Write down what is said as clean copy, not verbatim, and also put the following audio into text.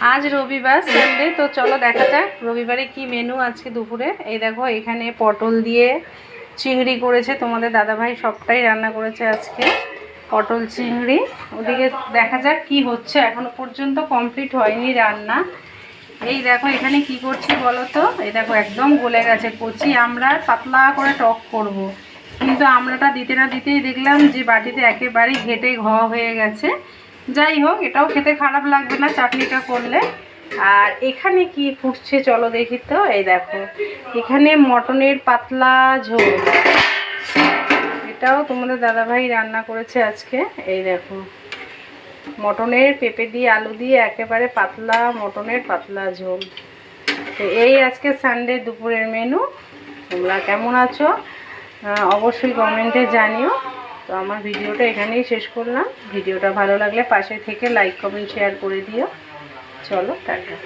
আজ রবিবার সানডে, তো চলো দেখা যাক রবিবারে কি মেনু আজকে দুপুরে। এই দেখো এখানে পটল দিয়ে চিংড়ি করেছে তোমাদের দাদাভাই, সবটাই রান্না করেছে আজকে পটল চিংড়ি। ওদিকে দেখা যাক কি হচ্ছে, এখনো পর্যন্ত কমপ্লিট হয়নি রান্না। এই দেখো এখানে কি করছি বলো তো, এই দেখো একদম গলে গেছে কচি আমরা, পাতলা করে টক করব। কিন্তু আমড়াটা দিতে না দিতেই দেখলাম যে বাটিতে একেবারেই ঘেটে ঘ হয়ে গেছে। যাই হোক, এটাও খেতে খারাপ লাগবে না চাটনিটা করলে। আর এখানে কি ফুটছে চলো দেখি তো। এই দেখো এখানে মটনের পাতলা ঝোল, এটাও তোমাদের দাদাভাই রান্না করেছে আজকে। এই দেখো মটনের পেঁপে দিয়ে আলু দিয়ে একেবারে পাতলা মটনের পাতলা ঝোল। তো এই আজকে সানডে দুপুরের মেনু। তোমরা কেমন আছো অবশ্যই কমেন্টে জানিও। তো আমার ভিডিওটা এখানেই শেষ করলাম। ভিডিওটা ভালো লাগলে পাশে থেকে লাইক কমেন্ট শেয়ার করে দিও। চলো টাটা।